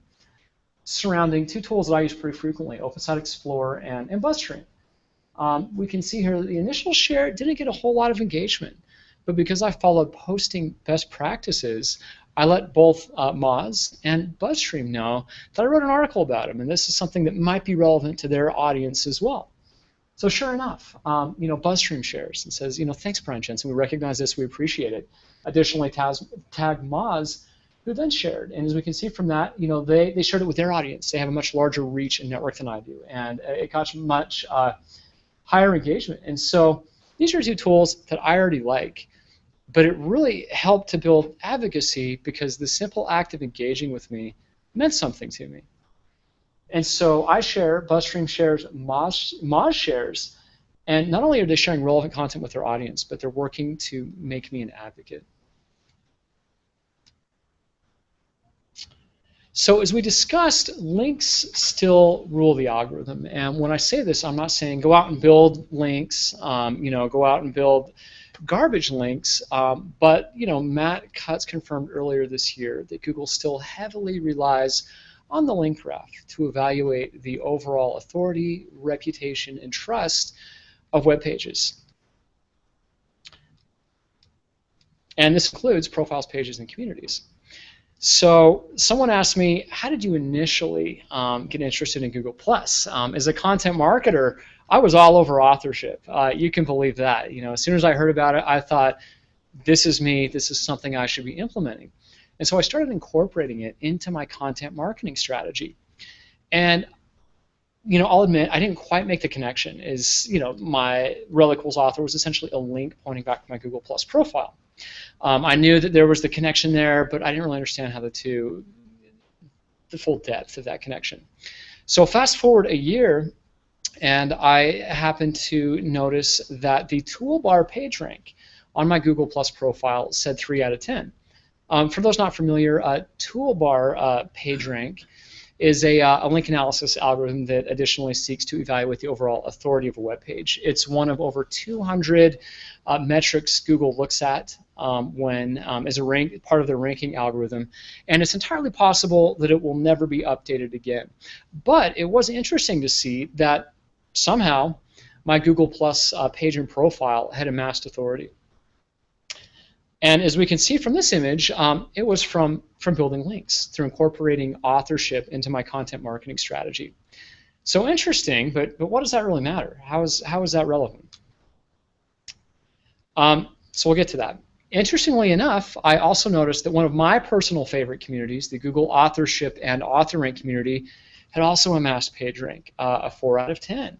C: surrounding two tools that I use pretty frequently, OpenSite Explorer and BuzzStream. We can see here that the initial share didn't get a whole lot of engagement, but because I followed posting best practices, I let both Moz and BuzzStream know that I wrote an article about them, and this is something that might be relevant to their audience as well. So sure enough, BuzzStream shares and says, "Thanks, Brian Jensen. We recognize this. We appreciate it." Additionally, tagged Moz, who then shared. And as we can see from that, they shared it with their audience. They have a much larger reach and network than I do, and it got much higher engagement. And so these are two tools that I already like, but it really helped to build advocacy because the simple act of engaging with me meant something to me. And so I share, BuzzStream shares, Moz shares, and not only are they sharing relevant content with their audience, but they're working to make me an advocate. So as we discussed, links still rule the algorithm. And when I say this, I'm not saying go out and build links, go out and build garbage links, but Matt Cutts confirmed earlier this year that Google still heavily relies on the link graph to evaluate the overall authority, reputation, and trust of web pages. And this includes profiles, pages, and communities. So someone asked me, how did you initially get interested in Google+? As a content marketer, I was all over authorship. You can believe that. As soon as I heard about it, I thought, this is me, this is something I should be implementing. And so I started incorporating it into my content marketing strategy. And I'll admit, I didn't quite make the connection. My rel equals author was essentially a link pointing back to my Google+ profile. I knew that there was the connection there, but I didn't really understand how the full depth of that connection. So fast forward a year, and I happened to notice that the toolbar page rank on my Google+ profile said 3 out of 10. For those not familiar, toolbar PageRank is a link analysis algorithm that additionally seeks to evaluate the overall authority of a web page. It's one of over 200 metrics Google looks at as a part of their ranking algorithm, and it's entirely possible that it will never be updated again. But it was interesting to see that somehow my Google+ page and profile had amassed authority. And as we can see from this image, it was from building links, through incorporating authorship into my content marketing strategy. So interesting, but what does that really matter? How is that relevant? So we'll get to that. Interestingly enough, I also noticed that one of my personal favorite communities, the Google Authorship and Author Rank community, had also amassed PageRank, a 4 out of 10.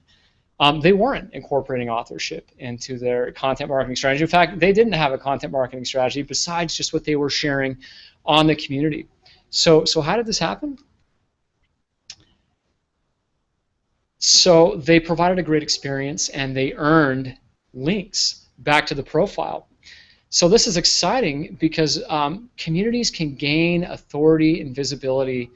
C: They weren't incorporating authorship into their content marketing strategy. In fact, they didn't have a content marketing strategy besides just what they were sharing on the community. So how did this happen? So they provided a great experience and they earned links back to the profile. So this is exciting because communities can gain authority and visibility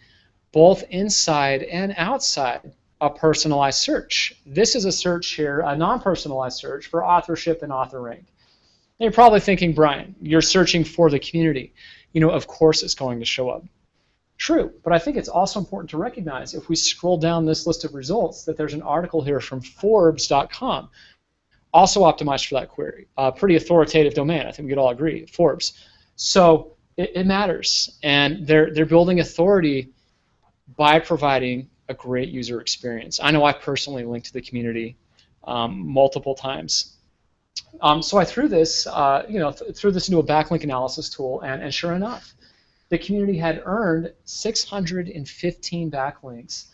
C: both inside and outside a personalized search. This is a search here, a non-personalized search for authorship and author rank. And you're probably thinking, Brian, you're searching for the community. You know, of course it's going to show up. True, but I think it's also important to recognize if we scroll down this list of results that there's an article here from Forbes.com, also optimized for that query. Pretty authoritative domain, I think we could all agree, Forbes. So it matters, and they're building authority by providing a great user experience. I know I've personally linked to the community multiple times. So I threw this, threw this into a backlink analysis tool, and sure enough, the community had earned 615 backlinks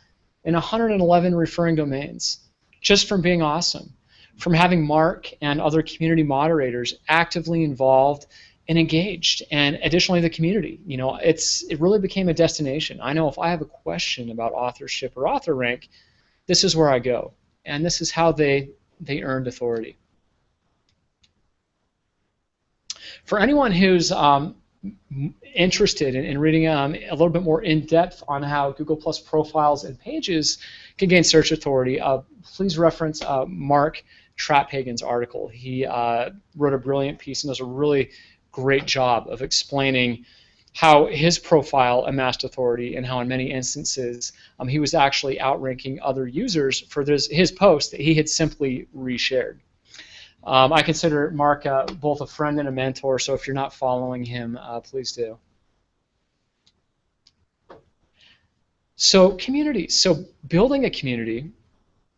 C: and 111 referring domains just from being awesome, from having Mark and other community moderators actively involved and engaged, and additionally the community. You know, it really became a destination. I know if I have a question about authorship or author rank, this is where I go, and this is how they earned authority. For anyone who's interested in reading a little bit more in depth on how Google Plus profiles and pages can gain search authority, please reference Mark Traphagen's article. He wrote a brilliant piece and does a really great job of explaining how his profile amassed authority and how in many instances he was actually outranking other users for his post that he had simply reshared. I consider Mark both a friend and a mentor, so if you're not following him, please do. So communities. So building a community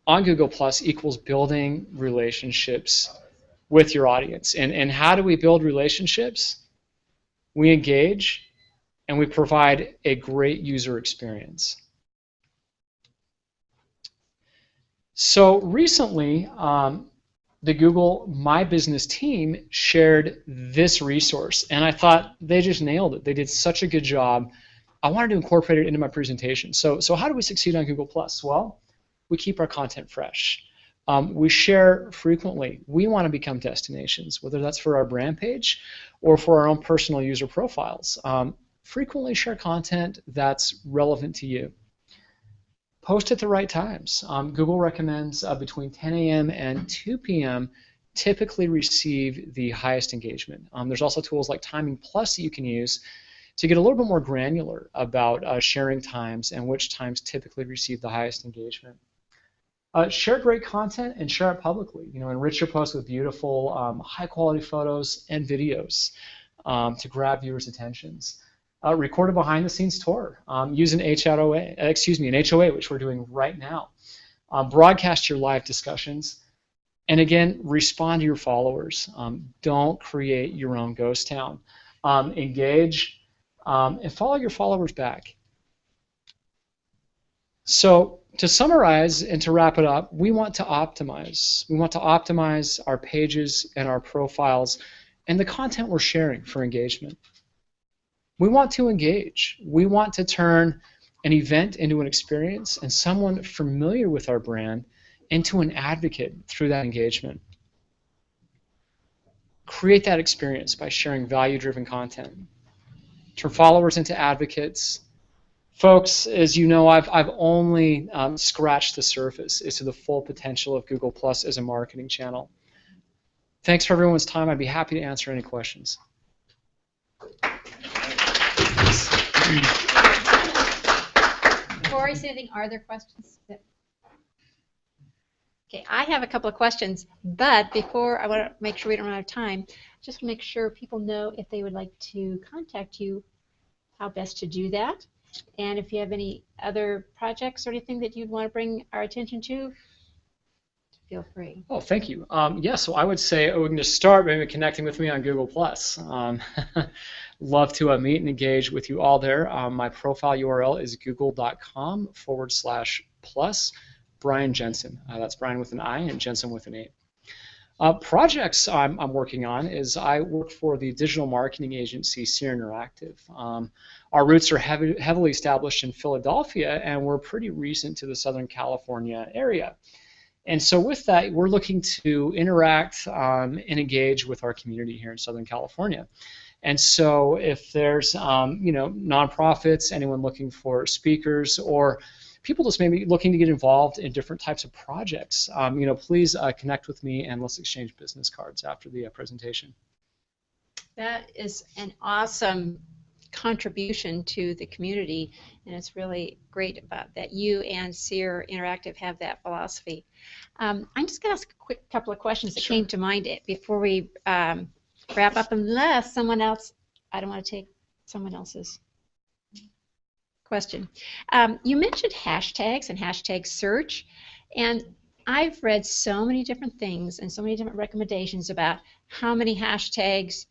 C: on Google Plus equals building relationships with your audience. And how do we build relationships? We engage and we provide a great user experience. So recently, the Google My Business team shared this resource, and I thought they just nailed it. They did such a good job. I wanted to incorporate it into my presentation. So how do we succeed on Google Plus? Well, we keep our content fresh. We share frequently. We want to become destinations, whether that's for our brand page or for our own personal user profiles. Frequently share content that's relevant to you. Post at the right times. Google recommends between 10 a.m. and 2 p.m. typically receive the highest engagement. There's also tools like Timing Plus that you can use to get a little bit more granular about sharing times and which times typically receive the highest engagement. Share great content and share it publicly. You know, enrich your post with beautiful, high-quality photos and videos to grab viewers' attentions. Record a behind-the-scenes tour. Use an HOA, which we're doing right now. Broadcast your live discussions, and again, respond to your followers. Don't create your own ghost town. Engage and follow your followers back. So to summarize and to wrap it up, we want to optimize. We want to optimize our pages and our profiles and the content we're sharing for engagement. We want to engage. We want to turn an event into an experience and someone familiar with our brand into an advocate through that engagement. Create that experience by sharing value-driven content. Turn followers into advocates. Folks, as you know, I've only scratched the surface as to the full potential of Google Plus as a marketing channel. Thanks for everyone's time. I'd be happy to answer any questions.
B: Before I say anything, are there questions? Okay, I have a couple of questions, but before I want to make sure we don't run out of time, just want to make sure people know if they would like to contact you, how best to do that. And if you have any other projects or anything that you'd want to bring our attention to, feel free.
C: Oh, thank you. Yeah, so I would say we can just start maybe connecting with me on Google+. Love to meet and engage with you all there. My profile URL is google.com/plus Brian Jensen. That's Brian with an I and Jensen with an A. Projects I'm working on is I work for the digital marketing agency SEER Interactive. Our roots are heavily established in Philadelphia, and we're pretty recent to the Southern California area. And so with that, we're looking to interact and engage with our community here in Southern California. And so if there's nonprofits, anyone looking for speakers, or people just maybe looking to get involved in different types of projects, please connect with me and let's exchange business cards after the presentation.
B: That is an awesome contribution to the community, and it's really great about that you and SEER Interactive have that philosophy. I'm just going to ask a quick couple of questions that came to mind before we wrap up, unless someone else, I don't want to take someone else's question. You mentioned hashtags and hashtag search, and I've read so many different things and so many different recommendations about how many hashtags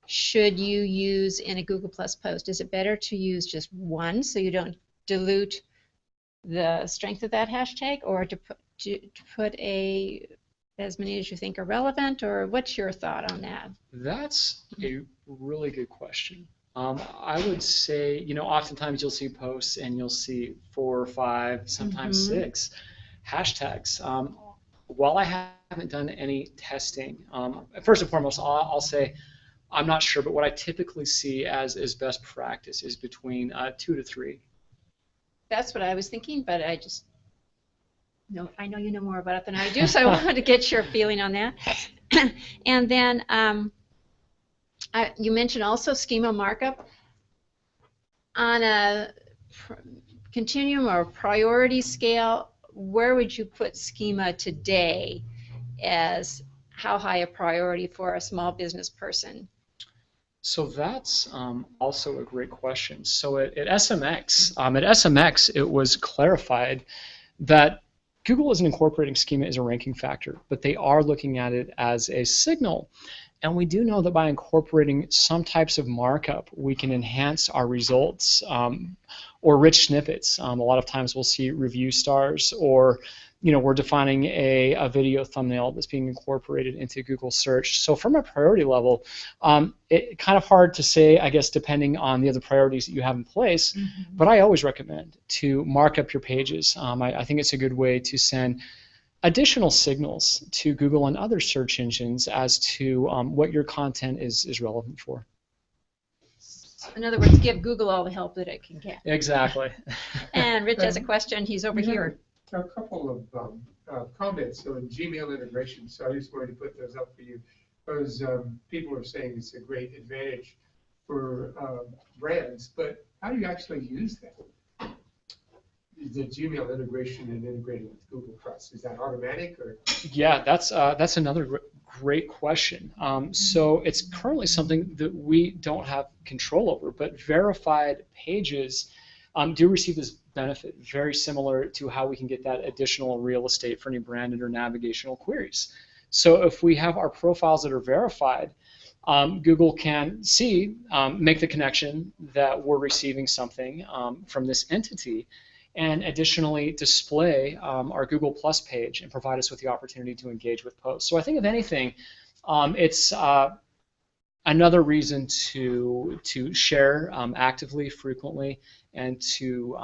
B: should you use in a Google Plus post. Is it better to use just one so you don't dilute the strength of that hashtag, or to put as many as you think are relevant, or what's your thought on that?
C: That's a really good question. I would say, oftentimes you'll see posts and you'll see 4 or 5, sometimes 6 hashtags. While I haven't done any testing, first and foremost, I'll say I'm not sure, but what I typically see as best practice is between 2 to 3.
B: That's what I was thinking, but I know you know more about it than I do, so I wanted to get your feeling on that. And then you mentioned also schema markup. On a continuum or priority scale, where would you put schema today as how high a priority for a small business person?
C: So that's also a great question. So at SMX, it was clarified that Google isn't incorporating schema as a ranking factor, but they are looking at it as a signal. And we do know that by incorporating some types of markup, we can enhance our results or rich snippets. A lot of times we'll see review stars, or we're defining a video thumbnail that's being incorporated into Google search. So from a priority level, it's kind of hard to say, I guess, depending on the other priorities that you have in place, but I always recommend to mark up your pages. I think it's a good way to send additional signals to Google and other search engines as to what your content is relevant for.
B: In other words, give Google all the help that it can get.
C: Exactly.
B: And Rich has a question. He's over here.
E: A couple of comments on Gmail integration, so I just wanted to put those up for you. Those people are saying it's a great advantage for brands, but how do you actually use that? The Gmail integration and integrating with Google Plus, is that automatic, or?
C: Yeah, that's another great question. So it's currently something that we don't have control over, but verified pages do receive this benefit, very similar to how we can get that additional real estate for any branded or navigational queries. So if we have our profiles that are verified, Google can see, make the connection that we're receiving something from this entity, and additionally display our Google Plus page and provide us with the opportunity to engage with posts. So I think if anything, it's another reason to share actively, frequently, and to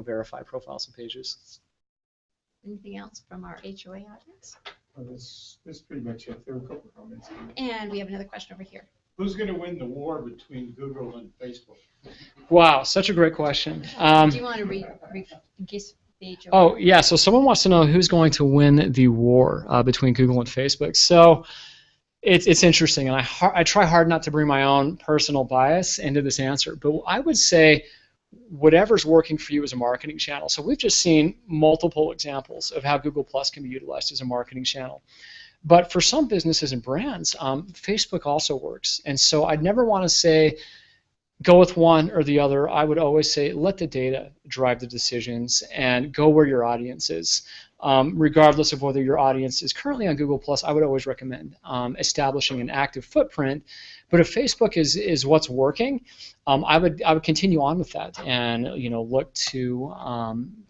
C: verify profiles and pages.
B: Anything else from our HOA audience?
E: Well, that's pretty much it. There were a couple of comments.
B: And we have another question over here.
F: Who's going to win the war between Google and Facebook?
C: Wow, such a great question.
B: Do you want to read in case the HOA?
C: Oh, yeah, so someone wants to know who's going to win the war between Google and Facebook. So it's interesting, and I try hard not to bring my own personal bias into this answer, but I would say whatever's working for you as a marketing channel. So we've just seen multiple examples of how Google Plus can be utilized as a marketing channel. But for some businesses and brands, Facebook also works. And so I'd never want to say go with one or the other. I would always say let the data drive the decisions and go where your audience is. Regardless of whether your audience is currently on Google+, I would always recommend establishing an active footprint. But if Facebook is what's working, I would continue on with that and look to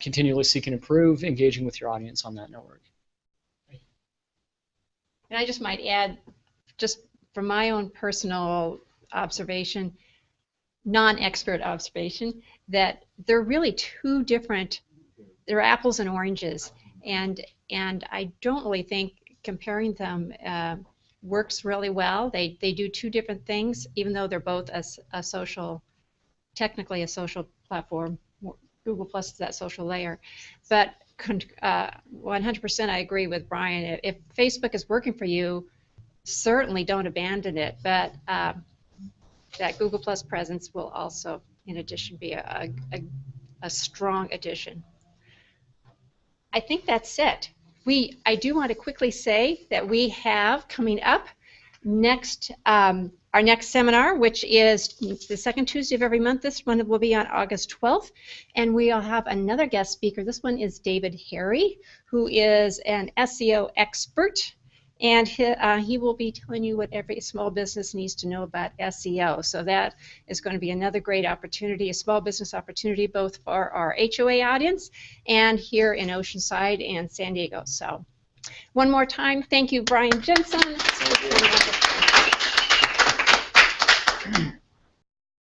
C: continually seek and improve engaging with your audience on that network.
B: And I just might add, just from my own personal observation, non-expert observation, that they're really two different, they're apples and oranges, and I don't really think comparing them works really well. They do two different things, even though they're both a social, technically a social platform. Google Plus is that social layer, but 100% I agree with Brian. If Facebook is working for you, certainly don't abandon it, but that Google Plus presence will also, in addition, be a strong addition. I think that's it. I do want to quickly say that we have coming up next our next seminar, which is the second Tuesday of every month. This one will be on August 12th, and we'll have another guest speaker. This one is David Harry, who is an SEO expert, and he will be telling you what every small business needs to know about SEO. So that is going to be another great opportunity, a small business opportunity, both for our HOA audience and here in Oceanside and San Diego. So one more time, thank you, Brian Jensen.